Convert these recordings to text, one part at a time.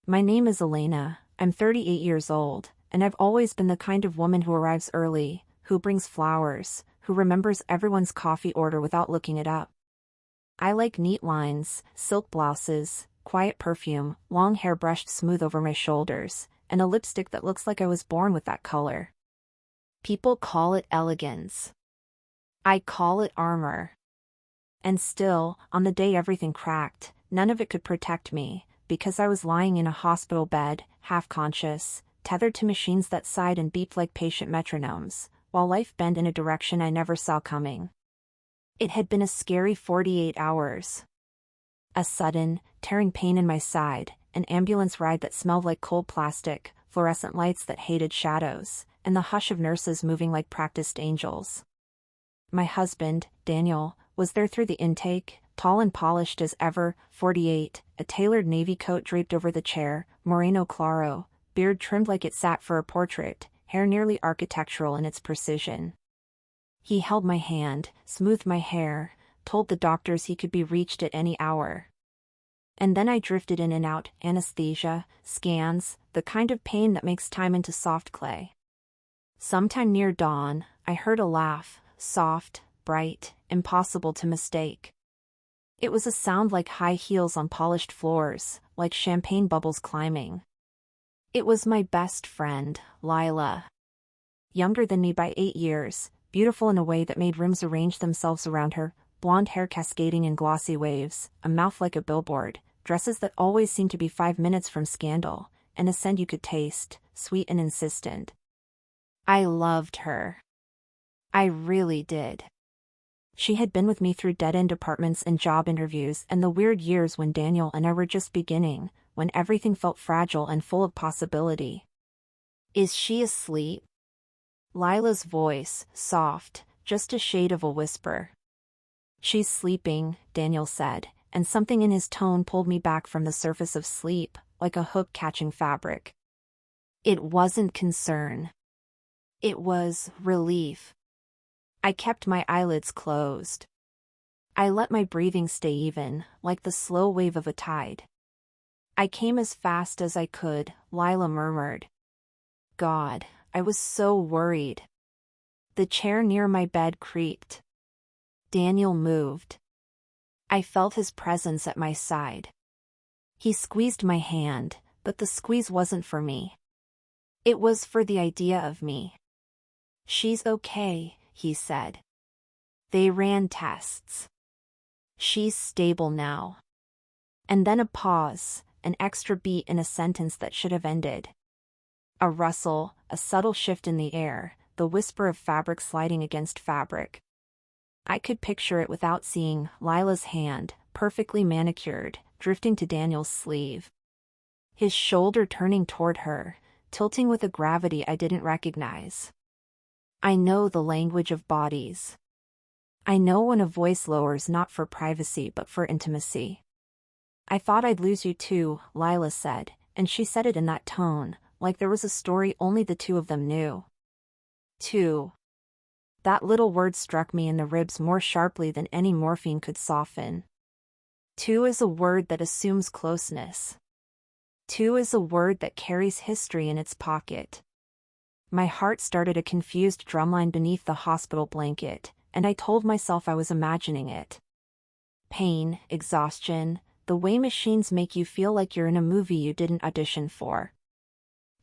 My name is Elena, I'm 38 years old, and I've always been the kind of woman who arrives early, who brings flowers, who remembers everyone's coffee order without looking it up. I like neat lines, silk blouses, quiet perfume, long hair brushed smooth over my shoulders, and a lipstick that looks like I was born with that color. People call it elegance. I call it armor. And still, on the day everything cracked, none of it could protect me, because I was lying in a hospital bed, half-conscious, tethered to machines that sighed and beeped like patient metronomes, while life bent in a direction I never saw coming. It had been a scary 48 hours. A sudden, tearing pain in my side, an ambulance ride that smelled like cold plastic, fluorescent lights that hated shadows, and the hush of nurses moving like practiced angels. My husband, Daniel, was there through the intake, tall and polished as ever, 48, a tailored navy coat draped over the chair, moreno claro, beard trimmed like it sat for a portrait, hair nearly architectural in its precision. He held my hand, smoothed my hair, told the doctors he could be reached at any hour. And then I drifted in and out, anesthesia, scans, the kind of pain that makes time into soft clay. Sometime near dawn, I heard a laugh, soft, bright, impossible to mistake. It was a sound like high heels on polished floors, like champagne bubbles climbing. It was my best friend, Lila. Younger than me by 8 years, beautiful in a way that made rooms arrange themselves around her, blonde hair cascading in glossy waves, a mouth like a billboard, dresses that always seemed to be 5 minutes from scandal, and a scent you could taste, sweet and insistent. I loved her. I really did. She had been with me through dead-end apartments and job interviews and the weird years when Daniel and I were just beginning, when everything felt fragile and full of possibility. Is she asleep? Lila's voice, soft, just a shade of a whisper. She's sleeping, Daniel said, and something in his tone pulled me back from the surface of sleep, like a hook catching fabric. It wasn't concern. It was relief. I kept my eyelids closed. I let my breathing stay even, like the slow wave of a tide. I came as fast as I could, Lila murmured. God, I was so worried. The chair near my bed creaked. Daniel moved. I felt his presence at my side. He squeezed my hand, but the squeeze wasn't for me. It was for the idea of me. She's okay, he said. They ran tests. She's stable now. And then a pause, an extra beat in a sentence that should have ended. A rustle, a subtle shift in the air, the whisper of fabric sliding against fabric. I could picture it without seeing Lila's hand, perfectly manicured, drifting to Daniel's sleeve. His shoulder turning toward her, tilting with a gravity I didn't recognize. I know the language of bodies. I know when a voice lowers not for privacy but for intimacy. I thought I'd lose you too, Lila said, and she said it in that tone, like there was a story only the two of them knew. Two. That little word struck me in the ribs more sharply than any morphine could soften. Two is a word that assumes closeness. Two is a word that carries history in its pocket. My heart started a confused drumline beneath the hospital blanket, and I told myself I was imagining it. Pain, exhaustion, the way machines make you feel like you're in a movie you didn't audition for.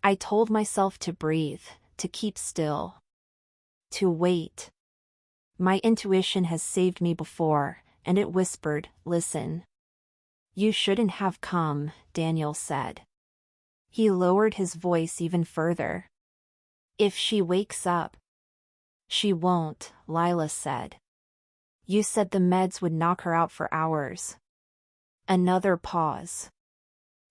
I told myself to breathe, to keep still. To wait. My intuition has saved me before, and it whispered, listen. You shouldn't have come, Daniel said. He lowered his voice even further. If she wakes up. She won't, Lila said. You said the meds would knock her out for hours. Another pause.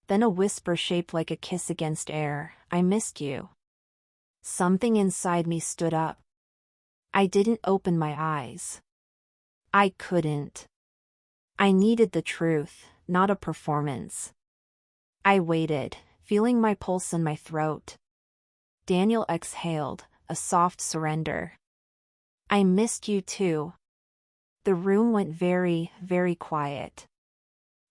Then a whisper shaped like a kiss against air, I missed you. Something inside me stood up. I didn't open my eyes. I couldn't. I needed the truth, not a performance. I waited, feeling my pulse in my throat. Daniel exhaled, a soft surrender. I missed you too. The room went very, very quiet.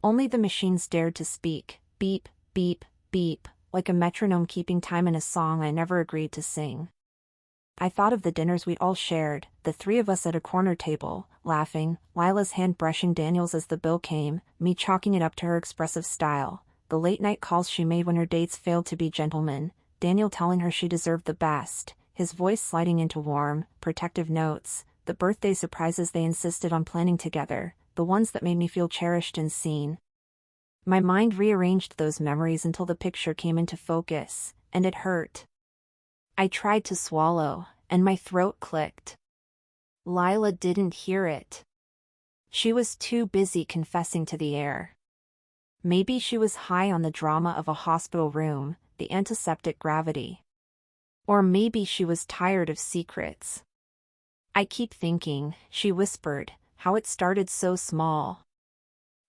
Only the machines dared to speak, beep, beep, beep, like a metronome keeping time in a song I never agreed to sing. I thought of the dinners we'd all shared, the three of us at a corner table, laughing, Lila's hand brushing Daniel's as the bill came, me chalking it up to her expressive style, the late-night calls she made when her dates failed to be gentlemen, Daniel telling her she deserved the best, his voice sliding into warm, protective notes, the birthday surprises they insisted on planning together, the ones that made me feel cherished and seen. My mind rearranged those memories until the picture came into focus, and it hurt. I tried to swallow, and my throat clicked. Lila didn't hear it. She was too busy confessing to the air. Maybe she was high on the drama of a hospital room, the antiseptic gravity. Or maybe she was tired of secrets. I keep thinking, she whispered, how it started so small.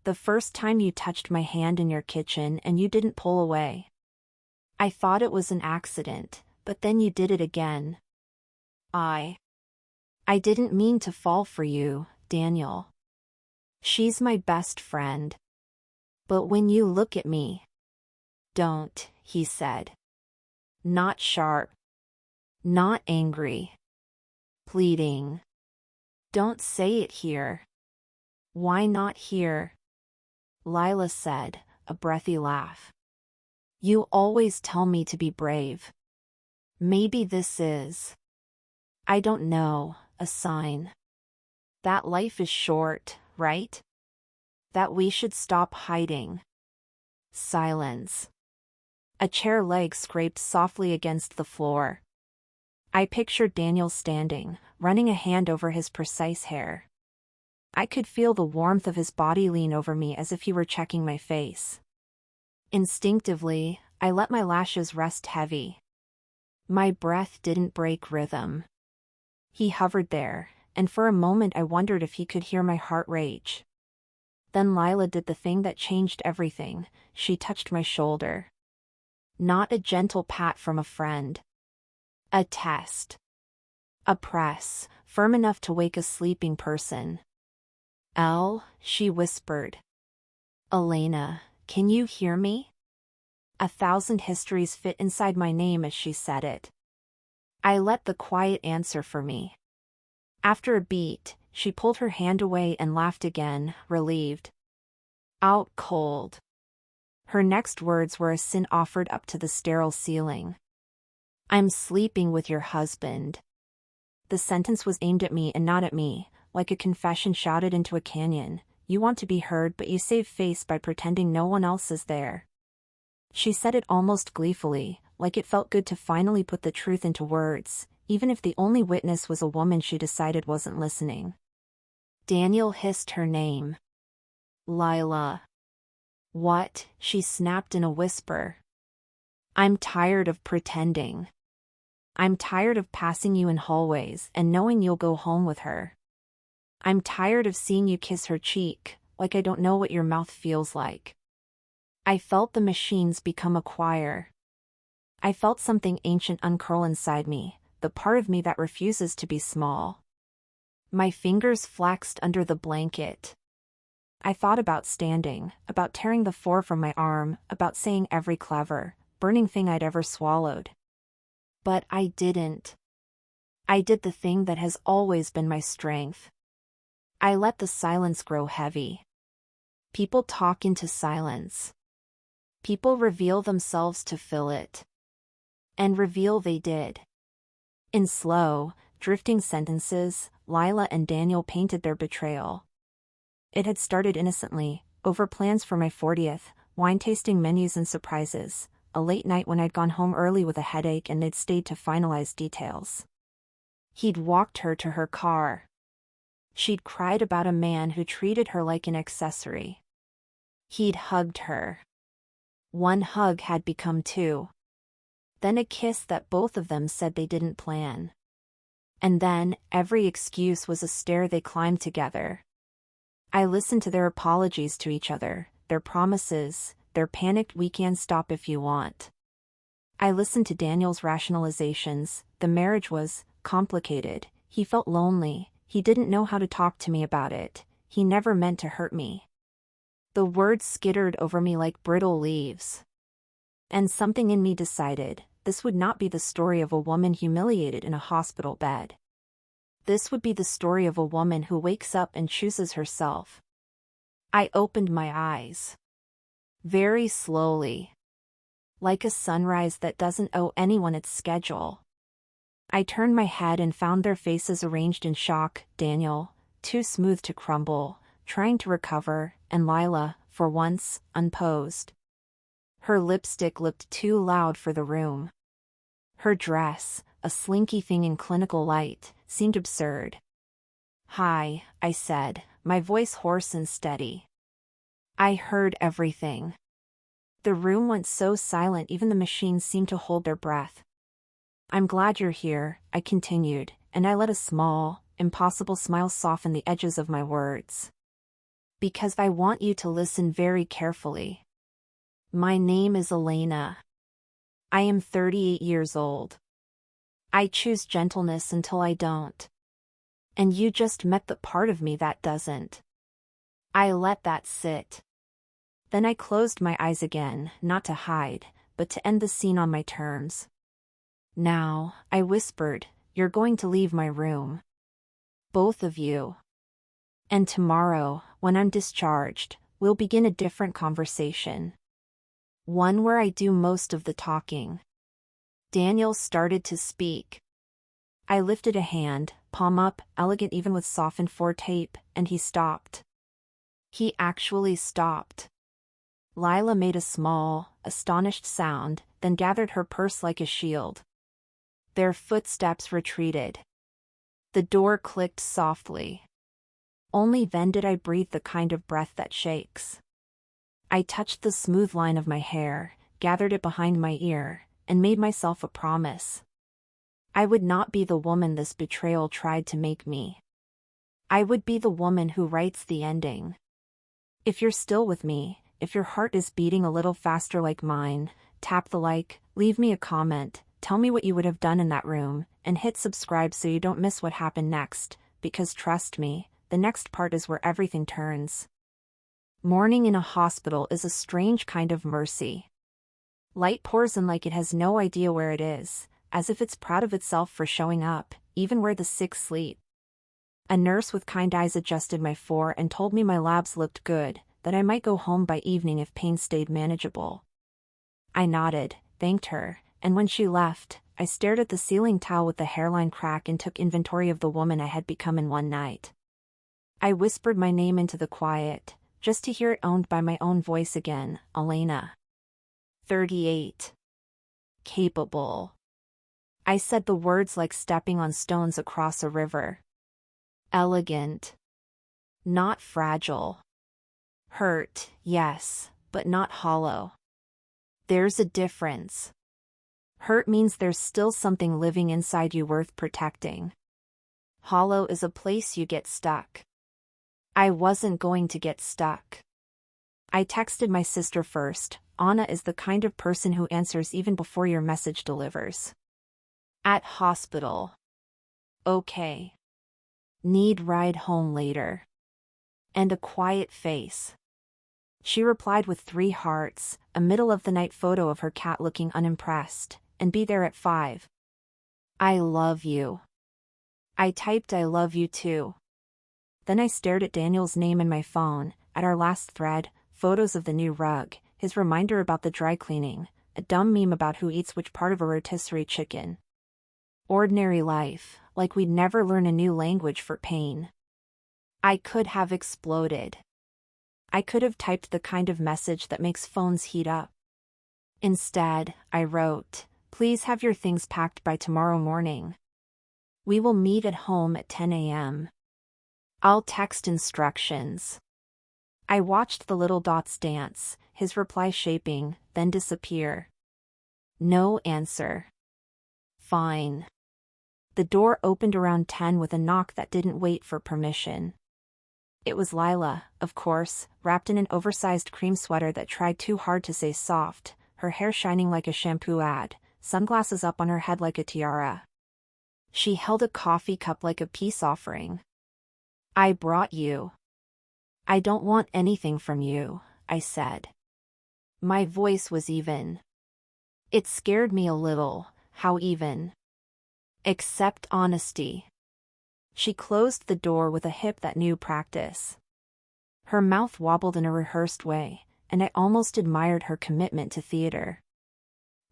The first time you touched my hand in your kitchen and you didn't pull away. I thought it was an accident, but then you did it again. I didn't mean to fall for you, Daniel. She's my best friend. But when you look at me. Don't, he said. Not sharp. Not angry. Pleading. Don't say it here. Why not here? Lila said, a breathy laugh. You always tell me to be brave. Maybe this is, I don't know, a sign. That life is short, right? That we should stop hiding. Silence. A chair leg scraped softly against the floor. I pictured Daniel standing, running a hand over his precise hair. I could feel the warmth of his body lean over me as if he were checking my face. Instinctively, I let my lashes rest heavy. My breath didn't break rhythm. He hovered there, and for a moment I wondered if he could hear my heart rage. Then Lila did the thing that changed everything. She touched my shoulder. Not a gentle pat from a friend. A test. A press, firm enough to wake a sleeping person. Elle, she whispered. Elena, can you hear me? 1,000 histories fit inside my name as she said it. I let the quiet answer for me. After a beat, she pulled her hand away and laughed again, relieved. Out cold. Her next words were a sin offered up to the sterile ceiling. I'm sleeping with your husband. The sentence was aimed at me and not at me, like a confession shouted into a canyon. You want to be heard but you save face by pretending no one else is there. She said it almost gleefully, like it felt good to finally put the truth into words, even if the only witness was a woman she decided wasn't listening. Daniel hissed her name. Lila. What? She snapped in a whisper. I'm tired of pretending. I'm tired of passing you in hallways and knowing you'll go home with her. I'm tired of seeing you kiss her cheek, like I don't know what your mouth feels like. I felt the machines become a choir. I felt something ancient uncurl inside me, the part of me that refuses to be small. My fingers flexed under the blanket. I thought about standing, about tearing the fur from my arm, about saying every clever, burning thing I'd ever swallowed. But I didn't. I did the thing that has always been my strength. I let the silence grow heavy. People talk into silence. People reveal themselves to fill it. And reveal they did. In slow, drifting sentences, Lila and Daniel painted their betrayal. It had started innocently, over plans for my 40th, wine-tasting menus and surprises, a late night when I'd gone home early with a headache and they'd stayed to finalize details. He'd walked her to her car. She'd cried about a man who treated her like an accessory. He'd hugged her. One hug had become two. Then a kiss that both of them said they didn't plan. And then, every excuse was a stair they climbed together. I listened to their apologies to each other, their promises, their panicked "we can stop if you want." I listened to Daniel's rationalizations. The marriage was complicated, he felt lonely, he didn't know how to talk to me about it, he never meant to hurt me. The words skittered over me like brittle leaves. And something in me decided this would not be the story of a woman humiliated in a hospital bed. This would be the story of a woman who wakes up and chooses herself. I opened my eyes. Very slowly. Like a sunrise that doesn't owe anyone its schedule. I turned my head and found their faces arranged in shock, Daniel, too smooth to crumble, trying to recover, and Lila, for once, unposed. Her lipstick looked too loud for the room. Her dress, a slinky thing in clinical light, seemed absurd. "Hi," I said, my voice hoarse and steady. I heard everything. The room went so silent even the machines seemed to hold their breath. "I'm glad you're here," I continued, and I let a small, impossible smile soften the edges of my words. "Because I want you to listen very carefully. My name is Elena. I am 38 years old. I choose gentleness until I don't. And you just met the part of me that doesn't." I let that sit. Then I closed my eyes again, not to hide, but to end the scene on my terms. "Now," I whispered, "you're going to leave my room. Both of you. And tomorrow, when I'm discharged, we'll begin a different conversation. One where I do most of the talking." Daniel started to speak. I lifted a hand, palm up, elegant even with softened 4 tape, and he stopped. He actually stopped. Lila made a small, astonished sound, then gathered her purse like a shield. Their footsteps retreated. The door clicked softly. Only then did I breathe the kind of breath that shakes. I touched the smooth line of my hair, gathered it behind my ear, and made myself a promise. I would not be the woman this betrayal tried to make me. I would be the woman who writes the ending. If you're still with me, if your heart is beating a little faster like mine, tap the like, leave me a comment, tell me what you would have done in that room, and hit subscribe so you don't miss what happened next, because trust me, the next part is where everything turns. Mourning in a hospital is a strange kind of mercy. Light pours in like it has no idea where it is, as if it's proud of itself for showing up, even where the sick sleep. A nurse with kind eyes adjusted my 4 and told me my labs looked good, that I might go home by evening if pain stayed manageable. I nodded, thanked her, and when she left, I stared at the ceiling tile with the hairline crack and took inventory of the woman I had become in one night. I whispered my name into the quiet, just to hear it owned by my own voice again, Elena. 38. Capable. I said the words like stepping on stones across a river. Elegant. Not fragile. Hurt, yes, but not hollow. There's a difference. Hurt means there's still something living inside you worth protecting. Hollow is a place you get stuck. I wasn't going to get stuck. I texted my sister first. Anna is the kind of person who answers even before your message delivers. At hospital. Okay. Need ride home later. And a quiet face. She replied with 3 hearts, a middle-of-the-night photo of her cat looking unimpressed, and be there at 5. I love you. I typed I love you too. Then I stared at Daniel's name in my phone, at our last thread, photos of the new rug, his reminder about the dry cleaning, a dumb meme about who eats which part of a rotisserie chicken. Ordinary life, like we'd never learn a new language for pain. I could have exploded. I could have typed the kind of message that makes phones heat up. Instead, I wrote, "Please have your things packed by tomorrow morning. We will meet at home at 10 a.m. I'll text instructions." I watched the little dots dance, his reply shaping, then disappear. No answer. Fine. The door opened around 10 with a knock that didn't wait for permission. It was Lila, of course, wrapped in an oversized cream sweater that tried too hard to say soft, her hair shining like a shampoo ad, sunglasses up on her head like a tiara. She held a coffee cup like a peace offering. "I brought you." "I don't want anything from you," I said. My voice was even. It scared me a little, how even. Accept honesty. She closed the door with a hip that knew practice. Her mouth wobbled in a rehearsed way, and I almost admired her commitment to theater.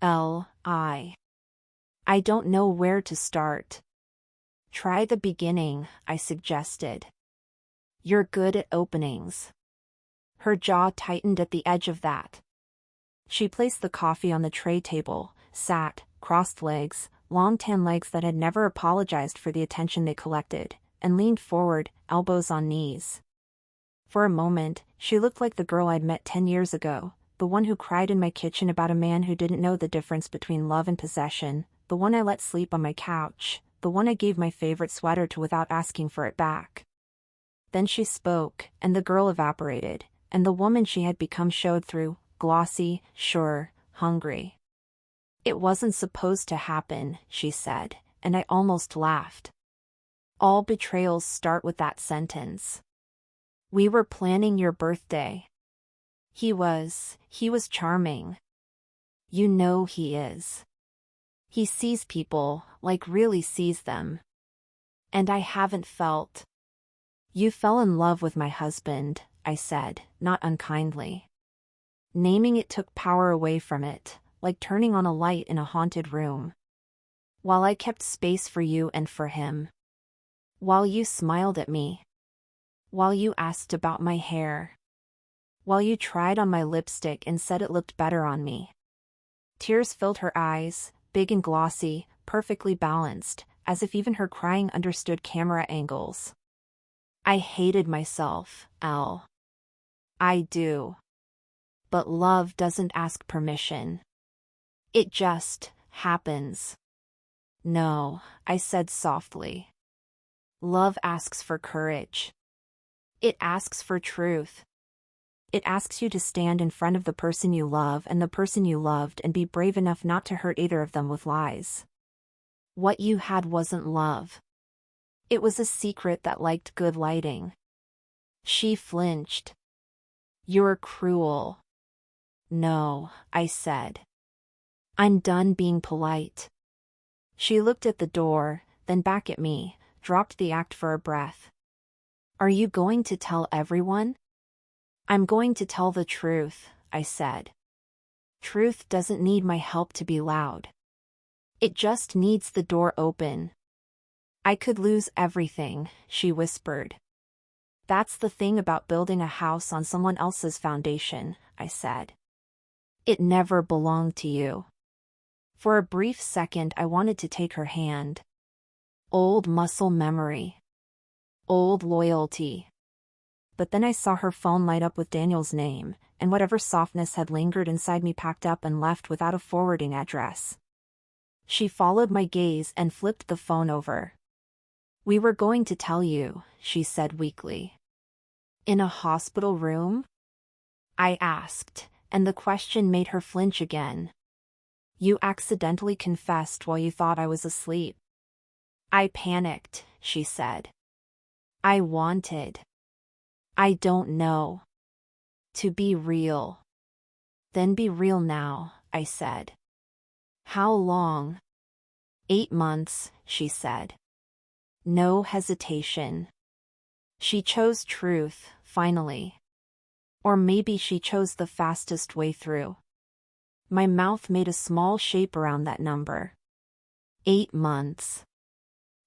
I don't know where to start. Try the beginning, I suggested. You're good at openings. Her jaw tightened at the edge of that. She placed the coffee on the tray table, sat, crossed legs, long tan legs that had never apologized for the attention they collected, and leaned forward, elbows on knees. For a moment, she looked like the girl I'd met 10 years ago, the one who cried in my kitchen about a man who didn't know the difference between love and possession, the one I let sleep on my couch, the one I gave my favorite sweater to without asking for it back. Then she spoke, and the girl evaporated, and the woman she had become showed through, glossy, sure, hungry. It wasn't supposed to happen, she said, and I almost laughed. All betrayals start with that sentence. We were planning your birthday. He was charming. You know he is. He sees people, like really sees them. And I haven't felt. You fell in love with my husband, I said, not unkindly. Naming it took power away from it, like turning on a light in a haunted room. While I kept space for you and for him. While you smiled at me. While you asked about my hair. While you tried on my lipstick and said it looked better on me. Tears filled her eyes, big and glossy, perfectly balanced, as if even her crying understood camera angles. I hated myself, Elle. I do. But love doesn't ask permission. It just happens. No, I said softly. Love asks for courage. It asks for truth. It asks you to stand in front of the person you love and the person you loved and be brave enough not to hurt either of them with lies. What you had wasn't love. It was a secret that liked good lighting. She flinched. You're cruel. No, I said. I'm done being polite. She looked at the door, then back at me, dropped the act for a breath. Are you going to tell everyone? I'm going to tell the truth, I said. Truth doesn't need my help to be loud. It just needs the door open. I could lose everything, she whispered. That's the thing about building a house on someone else's foundation, I said. It never belonged to you. For a brief second I wanted to take her hand. Old muscle memory. Old loyalty. But then I saw her phone light up with Daniel's name, and whatever softness had lingered inside me packed up and left without a forwarding address. She followed my gaze and flipped the phone over. We were going to tell you, she said weakly. In a hospital room? I asked, and the question made her flinch again. You accidentally confessed while you thought I was asleep. I panicked, she said. I wanted. I don't know. To be real. Then be real now, I said. How long? 8 months, she said. No hesitation. She chose truth, finally. Or maybe she chose the fastest way through. My mouth made a small shape around that number. 8 months.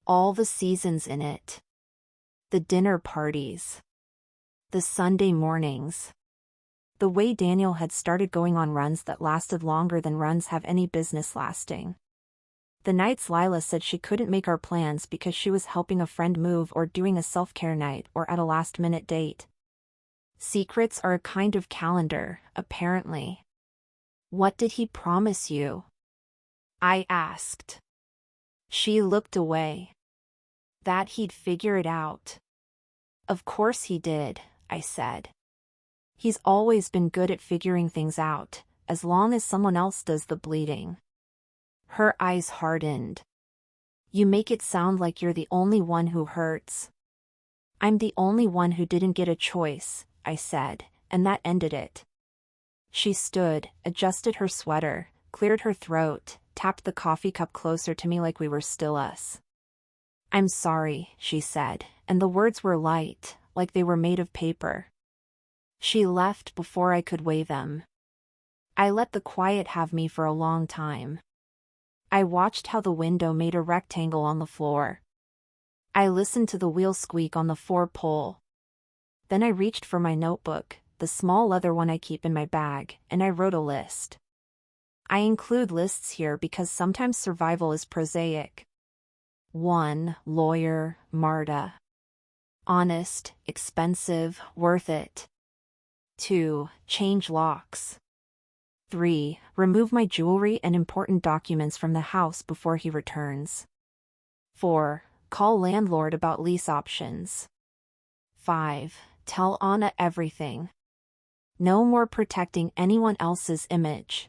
All the seasons in it. The dinner parties. The Sunday mornings. The way Daniel had started going on runs that lasted longer than runs have any business lasting. The nights Lila said she couldn't make our plans because she was helping a friend move or doing a self-care night or at a last-minute date. Secrets are a kind of calendar, apparently. What did he promise you? I asked. She looked away. That he'd figure it out. Of course he did, I said. He's always been good at figuring things out, as long as someone else does the bleeding. Her eyes hardened. You make it sound like you're the only one who hurts. I'm the only one who didn't get a choice, I said, and that ended it. She stood, adjusted her sweater, cleared her throat, tapped the coffee cup closer to me like we were still us. "I'm sorry," she said, and the words were light, like they were made of paper. She left before I could weigh them. I let the quiet have me for a long time. I watched how the window made a rectangle on the floor. I listened to the wheel squeak on the four-pole. Then I reached for my notebook, the small leather one I keep in my bag, and I wrote a list. I include lists here because sometimes survival is prosaic. 1. Lawyer, Marta. Honest, expensive, worth it. 2. Change locks. 3. Remove my jewelry and important documents from the house before he returns. 4. Call landlord about lease options. 5. Tell Anna everything. No more protecting anyone else's image.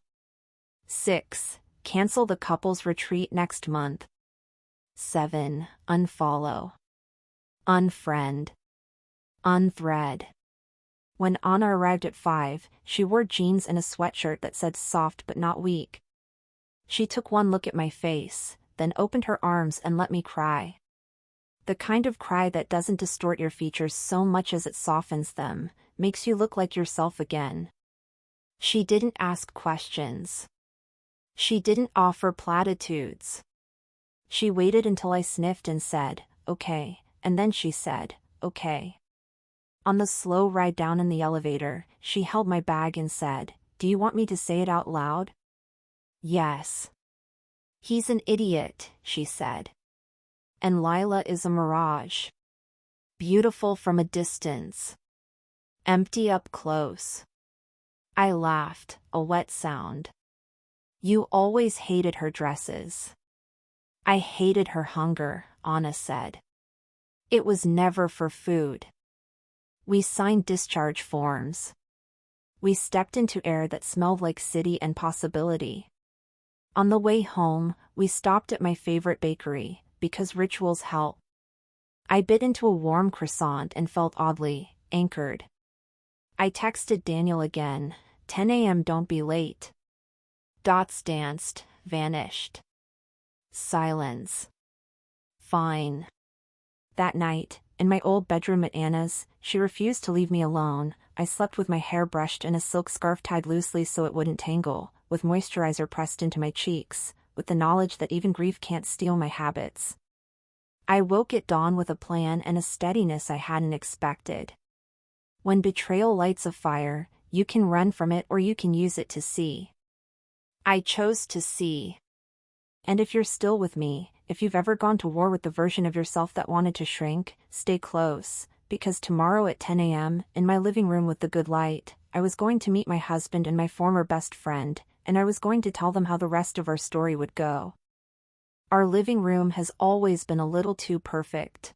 6. Cancel the couple's retreat next month. 7. Unfollow. Unfriend. Unthread. When Anna arrived at 5, she wore jeans and a sweatshirt that said soft but not weak. She took one look at my face, then opened her arms and let me cry. The kind of cry that doesn't distort your features so much as it softens them, makes you look like yourself again. She didn't ask questions. She didn't offer platitudes. She waited until I sniffed and said, "Okay," and then she said, "Okay." On the slow ride down in the elevator, she held my bag and said, "Do you want me to say it out loud?" "Yes." "He's an idiot," she said. "And Lila is a mirage. Beautiful from a distance. Empty up close." I laughed, a wet sound. "You always hated her dresses." "I hated her hunger," Anna said. "It was never for food." We signed discharge forms. We stepped into air that smelled like city and possibility. On the way home, we stopped at my favorite bakery, because rituals help. I bit into a warm croissant and felt oddly anchored. I texted Daniel again, 10 a.m. don't be late. Dots danced, vanished. Silence. Fine. That night, in my old bedroom at Anna's, she refused to leave me alone. I slept with my hair brushed and a silk scarf tied loosely so it wouldn't tangle, with moisturizer pressed into my cheeks, with the knowledge that even grief can't steal my habits. I woke at dawn with a plan and a steadiness I hadn't expected. When betrayal lights a fire, you can run from it or you can use it to see. I chose to see. And if you're still with me, if you've ever gone to war with the version of yourself that wanted to shrink, stay close, because tomorrow at 10 a.m., in my living room with the good light, I was going to meet my husband and my former best friend, and I was going to tell them how the rest of our story would go. Our living room has always been a little too perfect.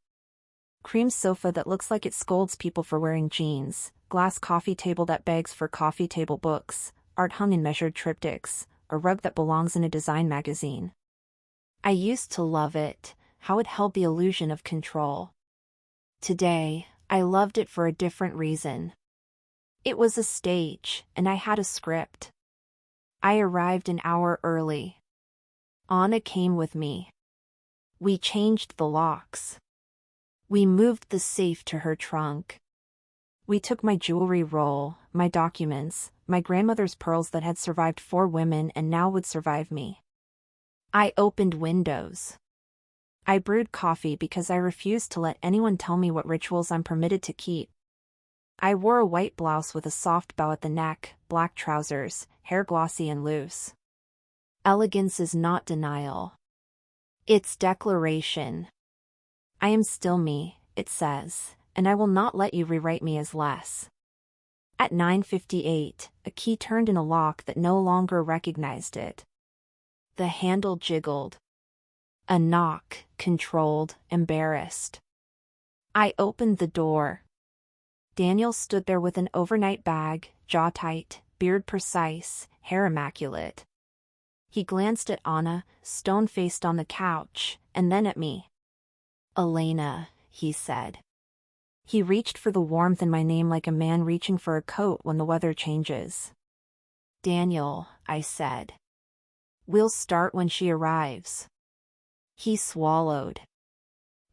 Cream sofa that looks like it scolds people for wearing jeans, glass coffee table that begs for coffee table books, art hung in measured triptychs, a rug that belongs in a design magazine. I used to love it, how it held the illusion of control. Today, I loved it for a different reason. It was a stage, and I had a script. I arrived an hour early. Anna came with me. We changed the locks. We moved the safe to her trunk. We took my jewelry roll, my documents, my grandmother's pearls that had survived 4 women and now would survive me. I opened windows. I brewed coffee because I refused to let anyone tell me what rituals I'm permitted to keep. I wore a white blouse with a soft bow at the neck, black trousers, hair glossy and loose. Elegance is not denial. It's declaration. I am still me, it says, and I will not let you rewrite me as less. At 9:58, a key turned in a lock that no longer recognized it. The handle jiggled. A knock, controlled, embarrassed. I opened the door. Daniel stood there with an overnight bag, jaw tight, beard precise, hair immaculate. He glanced at Anna, stone-faced on the couch, and then at me. "Elena," he said. He reached for the warmth in my name like a man reaching for a coat when the weather changes. "Daniel," I said. We'll start when she arrives. He swallowed.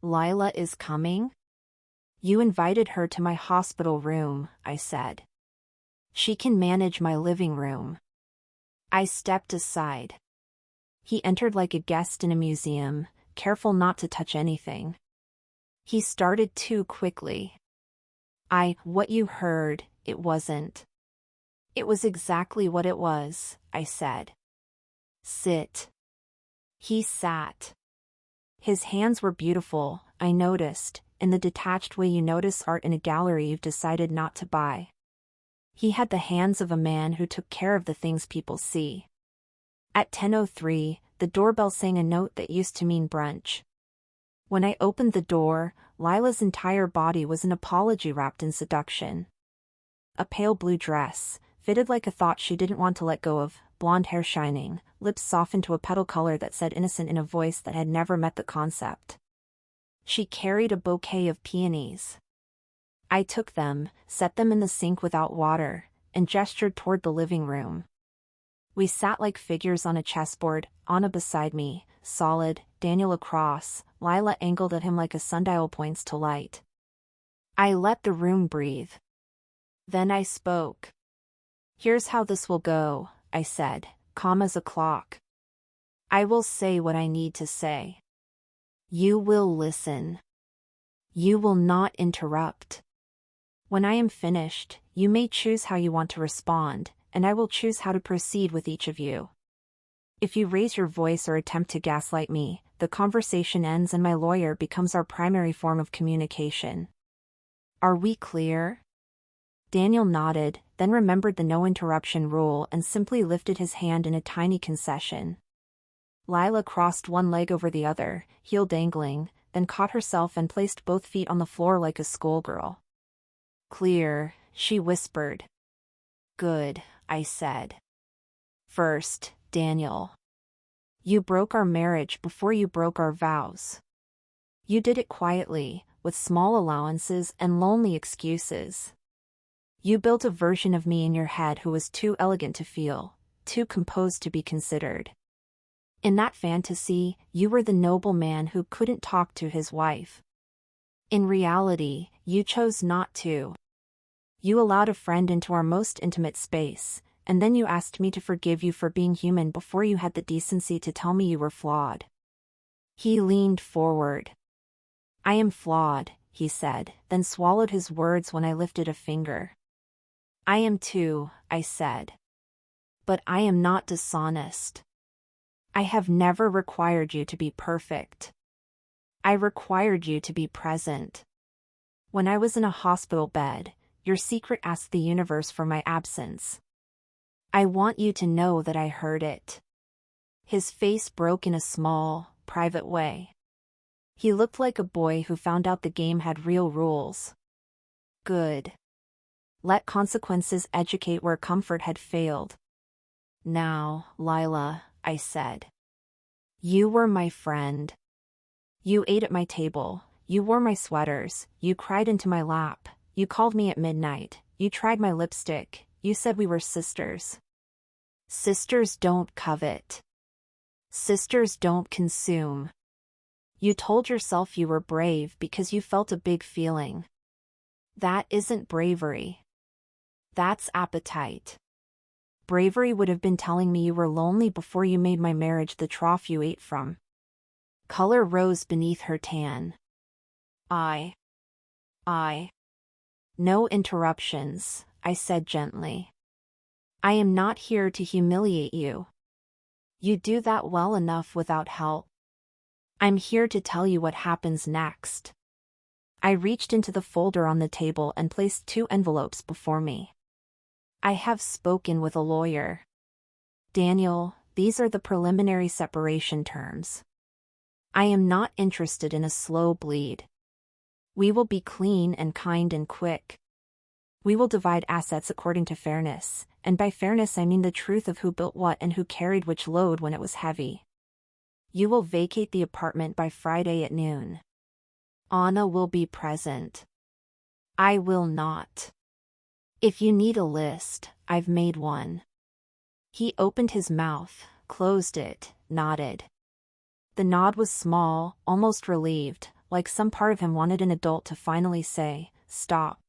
Lila is coming? You invited her to my hospital room, I said. She can manage my living room. I stepped aside. He entered like a guest in a museum, careful not to touch anything. He started too quickly. What you heard, it wasn't. It was exactly what it was, I said. Sit. He sat. His hands were beautiful, I noticed, in the detached way you notice art in a gallery you've decided not to buy. He had the hands of a man who took care of the things people see. At 10:03, the doorbell sang a note that used to mean brunch. When I opened the door, Lila's entire body was an apology wrapped in seduction. A pale blue dress, fitted like a thought she didn't want to let go of, blonde hair shining, lips softened to a petal color that said innocent in a voice that had never met the concept. She carried a bouquet of peonies. I took them, set them in the sink without water, and gestured toward the living room. We sat like figures on a chessboard, Anna beside me, solid, Daniel across, Lila angled at him like a sundial points to light. I let the room breathe. Then I spoke. Here's how this will go, I said, calm as a clock. I will say what I need to say. You will listen. You will not interrupt. When I am finished, you may choose how you want to respond, and I will choose how to proceed with each of you. If you raise your voice or attempt to gaslight me, the conversation ends and my lawyer becomes our primary form of communication. Are we clear? Daniel nodded, then remembered the no interruption rule and simply lifted his hand in a tiny concession. Lila crossed one leg over the other, heel dangling, then caught herself and placed both feet on the floor like a schoolgirl. Clear, she whispered. Good, I said. First, Daniel. You broke our marriage before you broke our vows. You did it quietly, with small allowances and lonely excuses. You built a version of me in your head who was too elegant to feel, too composed to be considered. In that fantasy, you were the noble man who couldn't talk to his wife. In reality, you chose not to. You allowed a friend into our most intimate space, and then you asked me to forgive you for being human before you had the decency to tell me you were flawed. He leaned forward. I am flawed, he said, then swallowed his words when I lifted a finger. I am too, I said. But I am not dishonest. I have never required you to be perfect. I required you to be present. When I was in a hospital bed, your secret asked the universe for my absence. I want you to know that I heard it. His face broke in a small, private way. He looked like a boy who found out the game had real rules. Good. Let consequences educate where comfort had failed. Now, Lila, I said. You were my friend. You ate at my table, you wore my sweaters, you cried into my lap, you called me at midnight, you tried my lipstick, you said we were sisters. Sisters don't covet. Sisters don't consume. You told yourself you were brave because you felt a big feeling. That isn't bravery. That's appetite. Bravery would have been telling me you were lonely before you made my marriage the trough you ate from. Color rose beneath her tan. No interruptions, I said gently. I am not here to humiliate you. You do that well enough without help. I'm here to tell you what happens next. I reached into the folder on the table and placed 2 envelopes before me. I have spoken with a lawyer. Daniel, these are the preliminary separation terms. I am not interested in a slow bleed. We will be clean and kind and quick. We will divide assets according to fairness, and by fairness I mean the truth of who built what and who carried which load when it was heavy. You will vacate the apartment by Friday at noon. Anna will be present. I will not. If you need a list, I've made one. He opened his mouth, closed it, nodded. The nod was small, almost relieved, like some part of him wanted an adult to finally say, "Stop."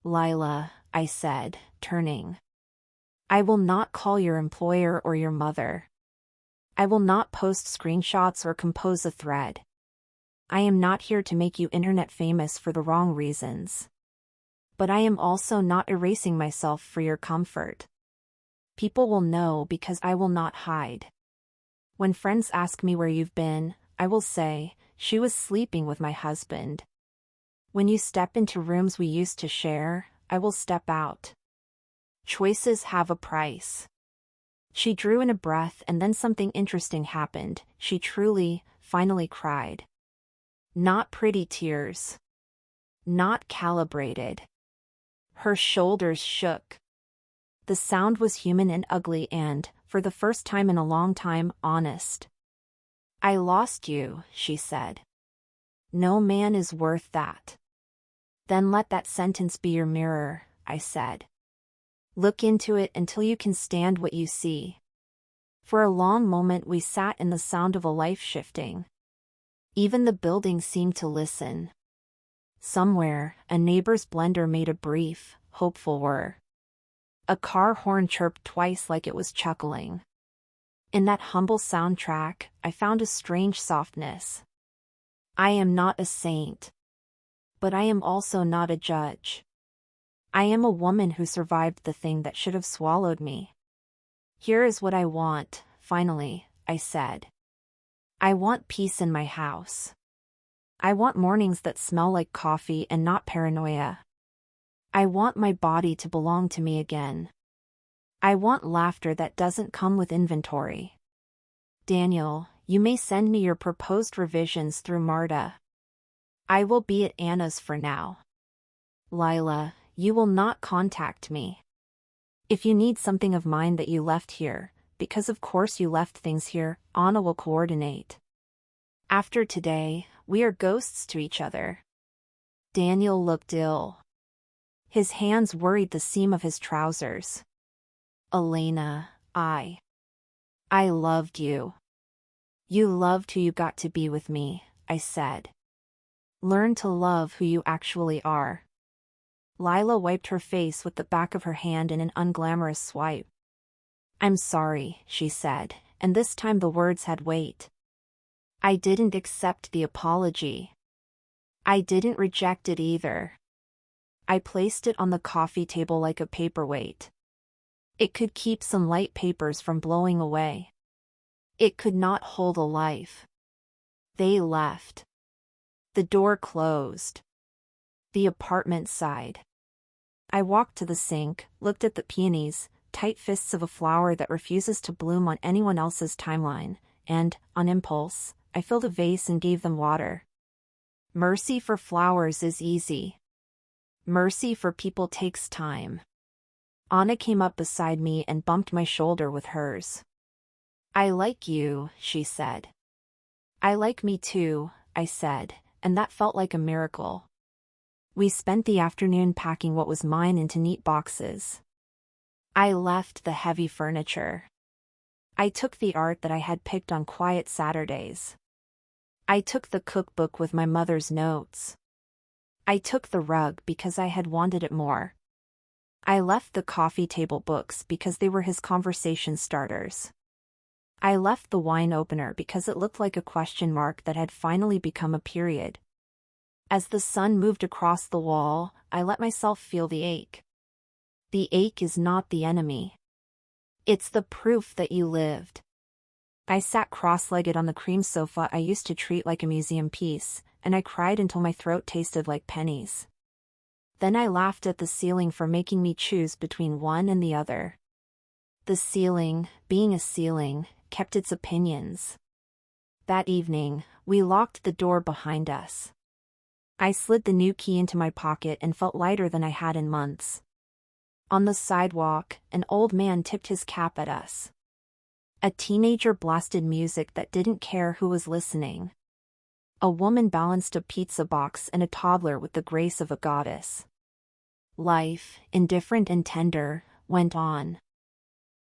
"Lila," I said, turning. "I will not call your employer or your mother. I will not post screenshots or compose a thread. I am not here to make you internet famous for the wrong reasons. But I am also not erasing myself for your comfort. People will know because I will not hide. When friends ask me where you've been, I will say, she was sleeping with my husband. When you step into rooms we used to share, I will step out. Choices have a price." She drew in a breath and then something interesting happened. She truly, finally cried. Not pretty tears. Not calibrated. Her shoulders shook. The sound was human and ugly and, for the first time in a long time, honest. "I lost you," she said. "No man is worth that." "Then let that sentence be your mirror," I said. "Look into it until you can stand what you see." For a long moment we sat in the sound of a life shifting. Even the building seemed to listen. Somewhere, a neighbor's blender made a brief, hopeful whir. A car horn chirped twice like it was chuckling. In that humble soundtrack, I found a strange softness. I am not a saint. But I am also not a judge. I am a woman who survived the thing that should have swallowed me. "Here is what I want," finally, I said. "I want peace in my house. I want mornings that smell like coffee and not paranoia. I want my body to belong to me again. I want laughter that doesn't come with inventory. Daniel, you may send me your proposed revisions through Marta. I will be at Anna's for now. Lila, you will not contact me. If you need something of mine that you left here, because of course you left things here, Anna will coordinate. After today, we are ghosts to each other." Daniel looked ill. His hands worried the seam of his trousers. "Elena, I loved you. You loved who you got to be with me," I said. "Learn to love who you actually are." Lila wiped her face with the back of her hand in an unglamorous swipe. "I'm sorry," she said, and this time the words had weight. I didn't accept the apology. I didn't reject it either. I placed it on the coffee table like a paperweight. It could keep some light papers from blowing away. It could not hold a life. They left. The door closed. The apartment sighed. I walked to the sink, looked at the peonies, tight fists of a flower that refuses to bloom on anyone else's timeline, and, on impulse, I filled a vase and gave them water. Mercy for flowers is easy. Mercy for people takes time. Anna came up beside me and bumped my shoulder with hers. "I like you," she said. "I like me too," I said, and that felt like a miracle. We spent the afternoon packing what was mine into neat boxes. I left the heavy furniture. I took the art that I had picked on quiet Saturdays. I took the cookbook with my mother's notes. I took the rug because I had wanted it more. I left the coffee table books because they were his conversation starters. I left the wine opener because it looked like a question mark that had finally become a period. As the sun moved across the wall, I let myself feel the ache. The ache is not the enemy. It's the proof that you lived. I sat cross-legged on the cream sofa I used to treat like a museum piece, and I cried until my throat tasted like pennies. Then I laughed at the ceiling for making me choose between one and the other. The ceiling, being a ceiling, kept its opinions. That evening, we locked the door behind us. I slid the new key into my pocket and felt lighter than I had in months. On the sidewalk, an old man tipped his cap at us. A teenager blasted music that didn't care who was listening. A woman balanced a pizza box and a toddler with the grace of a goddess. Life, indifferent and tender, went on.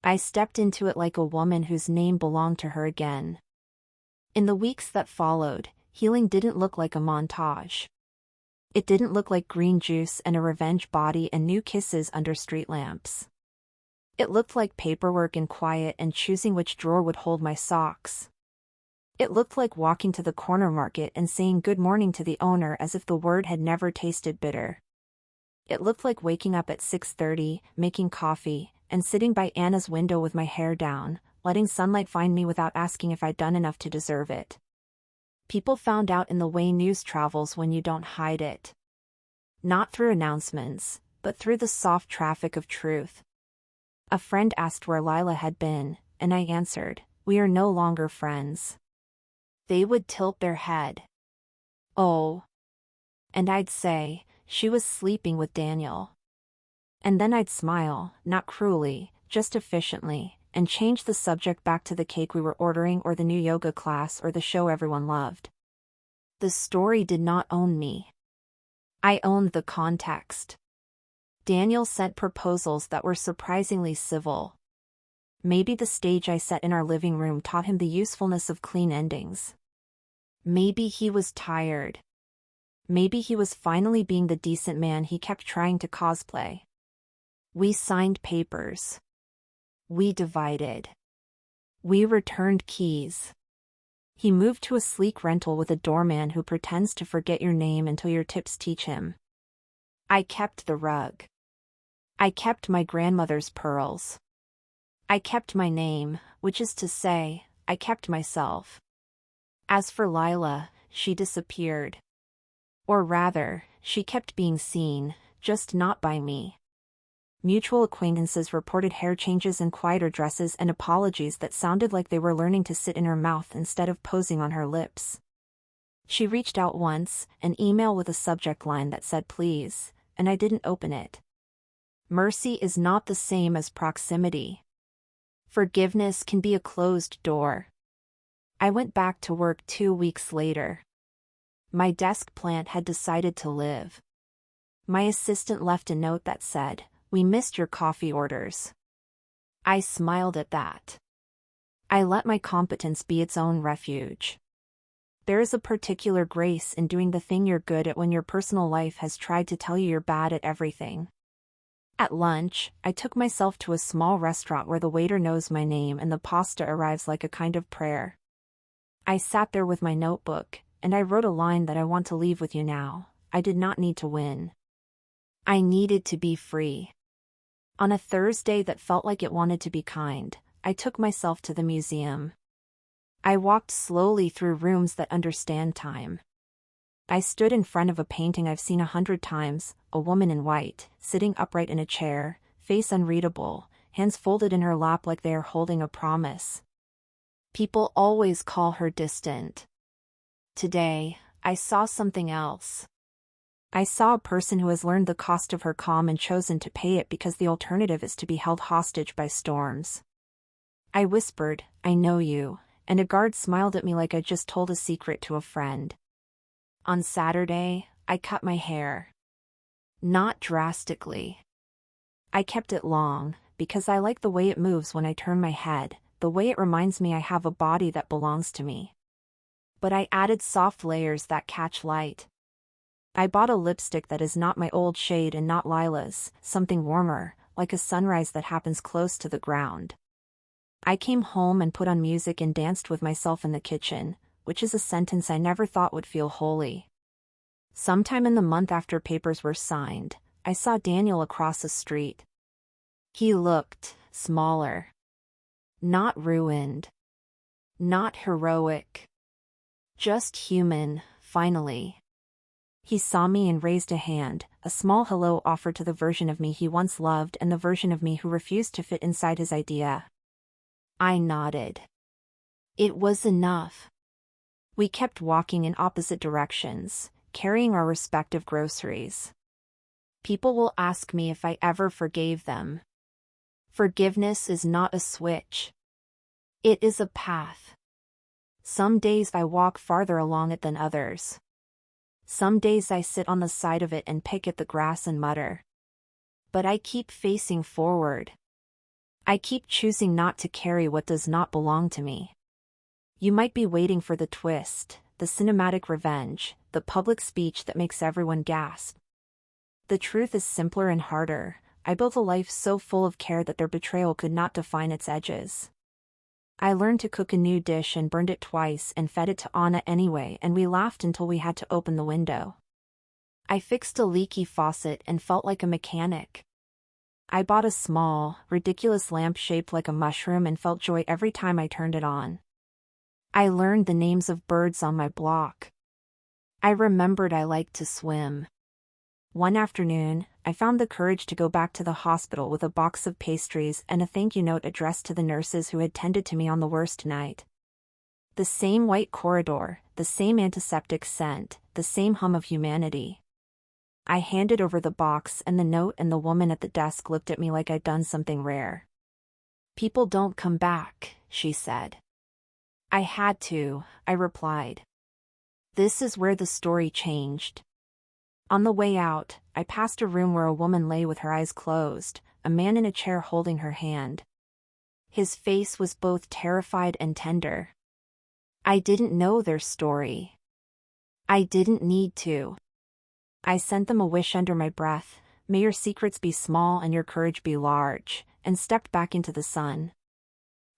I stepped into it like a woman whose name belonged to her again. In the weeks that followed, healing didn't look like a montage. It didn't look like green juice and a revenge body and new kisses under street lamps. It looked like paperwork and quiet and choosing which drawer would hold my socks. It looked like walking to the corner market and saying good morning to the owner as if the word had never tasted bitter. It looked like waking up at 6:30, making coffee, and sitting by Anna's window with my hair down, letting sunlight find me without asking if I'd done enough to deserve it. People found out in the way news travels when you don't hide it. Not through announcements, but through the soft traffic of truth. A friend asked where Lila had been, and I answered, "We are no longer friends." They would tilt their head. "Oh." And I'd say, "She was sleeping with Daniel." And then I'd smile, not cruelly, just efficiently, and change the subject back to the cake we were ordering or the new yoga class or the show everyone loved. The story did not own me. I owned the context. Daniel sent proposals that were surprisingly civil. Maybe the stage I set in our living room taught him the usefulness of clean endings. Maybe he was tired. Maybe he was finally being the decent man he kept trying to cosplay. We signed papers. We divided. We returned keys. He moved to a sleek rental with a doorman who pretends to forget your name until your tips teach him. I kept the rug. I kept my grandmother's pearls. I kept my name, which is to say, I kept myself. As for Lila, she disappeared. Or rather, she kept being seen, just not by me. Mutual acquaintances reported hair changes and quieter dresses and apologies that sounded like they were learning to sit in her mouth instead of posing on her lips. She reached out once, an email with a subject line that said please, and I didn't open it. Mercy is not the same as proximity. Forgiveness can be a closed door. I went back to work 2 weeks later. My desk plant had decided to live. My assistant left a note that said, "We missed your coffee orders." I smiled at that. I let my competence be its own refuge. There is a particular grace in doing the thing you're good at when your personal life has tried to tell you you're bad at everything. At lunch, I took myself to a small restaurant where the waiter knows my name and the pasta arrives like a kind of prayer. I sat there with my notebook, and I wrote a line that I want to leave with you now. I did not need to win. I needed to be free. On a Thursday that felt like it wanted to be kind, I took myself to the museum. I walked slowly through rooms that understand time. I stood in front of a painting I've seen 100 times, a woman in white, sitting upright in a chair, face unreadable, hands folded in her lap like they are holding a promise. People always call her distant. Today, I saw something else. I saw a person who has learned the cost of her calm and chosen to pay it because the alternative is to be held hostage by storms. I whispered, "I know you," and a guard smiled at me like I just told a secret to a friend. On Saturday, I cut my hair. Not drastically. I kept it long, because I like the way it moves when I turn my head, the way it reminds me I have a body that belongs to me. But I added soft layers that catch light. I bought a lipstick that is not my old shade and not Lila's, something warmer, like a sunrise that happens close to the ground. I came home and put on music and danced with myself in the kitchen, which is a sentence I never thought would feel holy. Sometime in the month after papers were signed, I saw Daniel across the street. He looked smaller. Not ruined. Not heroic. Just human, finally. He saw me and raised a hand, a small hello offered to the version of me he once loved and the version of me who refused to fit inside his idea. I nodded. It was enough. We kept walking in opposite directions, carrying our respective groceries. People will ask me if I ever forgave them. Forgiveness is not a switch. It is a path. Some days I walk farther along it than others. Some days I sit on the side of it and pick at the grass and mutter. But I keep facing forward. I keep choosing not to carry what does not belong to me. You might be waiting for the twist, the cinematic revenge, the public speech that makes everyone gasp. The truth is simpler and harder. I built a life so full of care that their betrayal could not define its edges. I learned to cook a new dish and burned it twice and fed it to Anna anyway, and we laughed until we had to open the window. I fixed a leaky faucet and felt like a mechanic. I bought a small, ridiculous lamp shaped like a mushroom and felt joy every time I turned it on. I learned the names of birds on my block. I remembered I liked to swim. One afternoon, I found the courage to go back to the hospital with a box of pastries and a thank you note addressed to the nurses who had tended to me on the worst night. The same white corridor, the same antiseptic scent, the same hum of humanity. I handed over the box and the note, and the woman at the desk looked at me like I'd done something rare. "People don't come back," she said. "I had to," I replied. This is where the story changed. On the way out, I passed a room where a woman lay with her eyes closed, a man in a chair holding her hand. His face was both terrified and tender. I didn't know their story. I didn't need to. I sent them a wish under my breath: "May your secrets be small and your courage be large," and stepped back into the sun.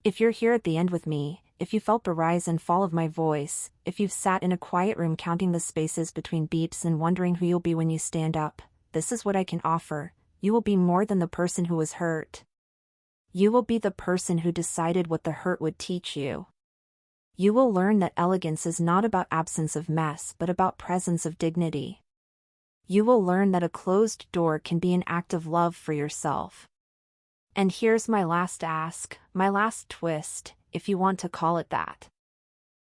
If you're here at the end with me, if you felt the rise and fall of my voice, if you've sat in a quiet room counting the spaces between beeps and wondering who you'll be when you stand up, this is what I can offer. You will be more than the person who was hurt. You will be the person who decided what the hurt would teach you. You will learn that elegance is not about absence of mess but about presence of dignity. You will learn that a closed door can be an act of love for yourself. And here's my last ask, my last twist, if you want to call it that.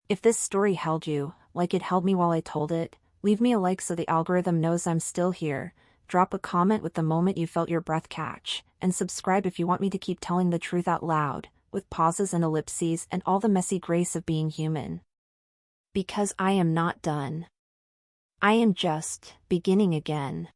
If this story held you, like it held me while I told it, leave me a like so the algorithm knows I'm still here, drop a comment with the moment you felt your breath catch, and subscribe if you want me to keep telling the truth out loud, with pauses and ellipses and all the messy grace of being human. Because I am not done. I am just beginning again.